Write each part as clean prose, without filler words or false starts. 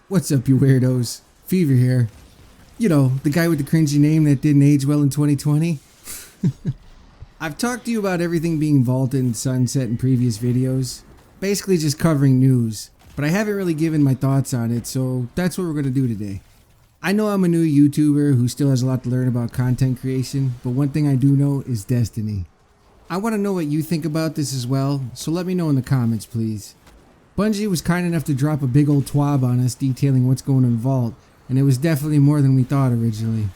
What's up, you weirdos? Fever here. You know, the guy with the cringy name that didn't age well in 2020. I've talked to you about everything being vaulted and sunset in previous videos. Basically just covering news. But I haven't really given my thoughts on it, so that's what we're going to do today. I know I'm a new YouTuber who still has a lot to learn about content creation, but one thing I do know is Destiny. I want to know what you think about this as well, so let me know in the comments, please. Bungie was kind enough to drop a big old twab on us detailing what's going on Vault, and it was definitely more than we thought originally.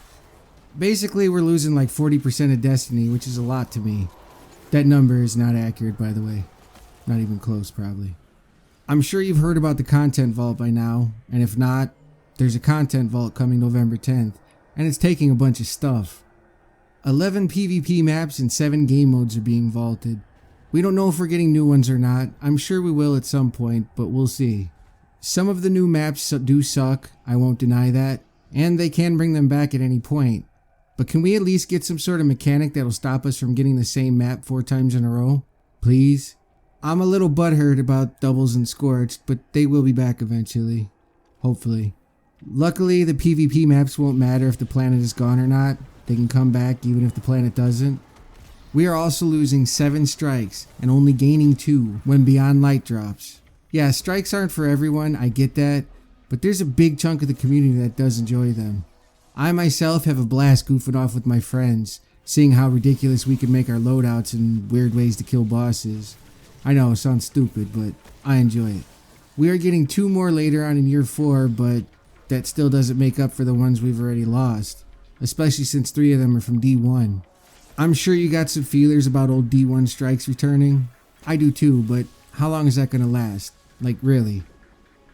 Basically, we're losing like 40% of Destiny, which is a lot to me. That number is not accurate, by the way. Not even close, probably. I'm sure you've heard about the Content Vault by now, and if not, there's a Content Vault coming November 10th, and it's taking a bunch of stuff. 11 PvP maps and 7 game modes are being vaulted. We don't know if we're getting new ones or not. I'm sure we will at some point, but we'll see. Some of the new maps do suck, I won't deny that, and they can bring them back at any point. But can we at least get some sort of mechanic that'll stop us from getting the same map 4 times in a row? Please? I'm a little butthurt about Doubles and Scorched, but they will be back eventually. Hopefully. Luckily, the PvP maps won't matter if the planet is gone or not. They can come back even if the planet doesn't. We are also losing 7 strikes and only gaining 2 when Beyond Light drops. Yeah, strikes aren't for everyone, I get that, but there's a big chunk of the community that does enjoy them. I myself have a blast goofing off with my friends, seeing how ridiculous we can make our loadouts and weird ways to kill bosses. I know, it sounds stupid, but I enjoy it. We are getting 2 more later on in year 4, but that still doesn't make up for the ones we've already lost, especially since 3 of them are from D1. I'm sure you got some feelers about old D1 strikes returning. I do too, but how long is that gonna last? Like, really?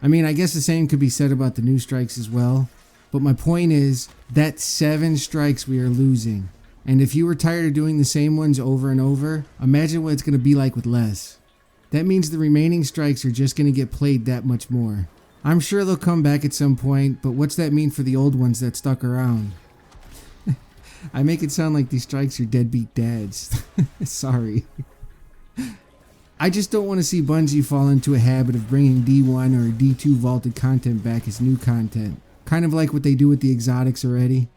I mean, I guess the same could be said about the new strikes as well, but my point is, that's 7 strikes we are losing. And if you were tired of doing the same ones over and over, imagine what it's gonna be like with less. That means the remaining strikes are just gonna get played that much more. I'm sure they'll come back at some point, but what's that mean for the old ones that stuck around? I make it sound like these strikes are deadbeat dads. Sorry. I just don't want to see Bungie fall into a habit of bringing D1 or D2 vaulted content back as new content. Kind of like what they do with the exotics already.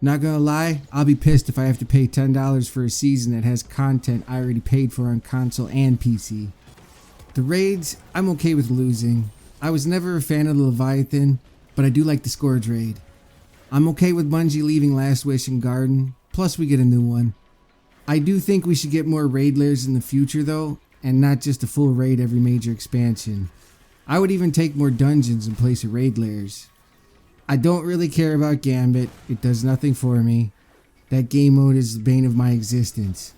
Not gonna lie, I'll be pissed if I have to pay $10 for a season that has content I already paid for on console and PC. The raids, I'm okay with losing. I was never a fan of the Leviathan, but I do like the Scourge raid. I'm okay with Bungie leaving Last Wish and Garden, plus we get a new one. I do think we should get more raid layers in the future though, and not just a full raid every major expansion. I would even take more dungeons in place of raid layers. I don't really care about Gambit, it does nothing for me. That game mode is the bane of my existence.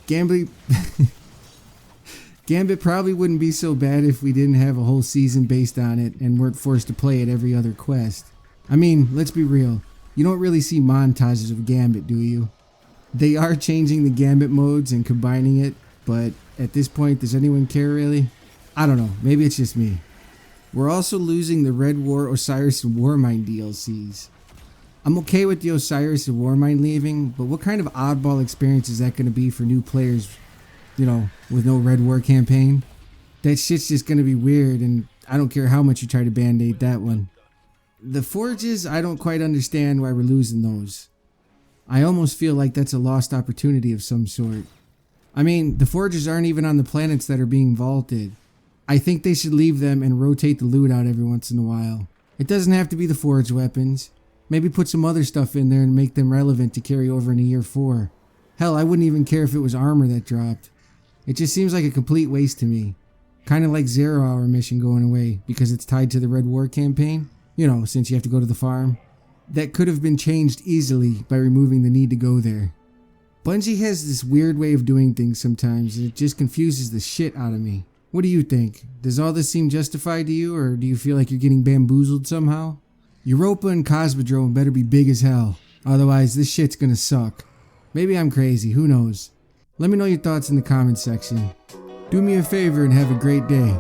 Gambit probably wouldn't be so bad if we didn't have a whole season based on it and weren't forced to play it every other quest. I mean, let's be real. You don't really see montages of Gambit, do you? They are changing the Gambit modes and combining it, but at this point, does anyone care really? I don't know, maybe it's just me. We're also losing the Red War, Osiris, and Warmind DLCs. I'm okay with the Osiris and Warmind leaving, but what kind of oddball experience is that going to be for new players? You know, with no Red War campaign. That shit's just gonna be weird, and I don't care how much you try to band-aid that one. The Forges, I don't quite understand why we're losing those. I almost feel like that's a lost opportunity of some sort. I mean, the Forges aren't even on the planets that are being vaulted. I think they should leave them and rotate the loot out every once in a while. It doesn't have to be the Forge weapons. Maybe put some other stuff in there and make them relevant to carry over into year 4. Hell, I wouldn't even care if it was armor that dropped. It just seems like a complete waste to me. Kind of like 0 Hour mission going away because it's tied to the Red War campaign. You know, since you have to go to the farm. That could have been changed easily by removing the need to go there. Bungie has this weird way of doing things sometimes and it just confuses the shit out of me. What do you think? Does all this seem justified to you, or do you feel like you're getting bamboozled somehow? Europa and Cosmodrome better be big as hell. Otherwise this shit's gonna suck. Maybe I'm crazy, who knows? Let me know your thoughts in the comments section. Do me a favor and have a great day.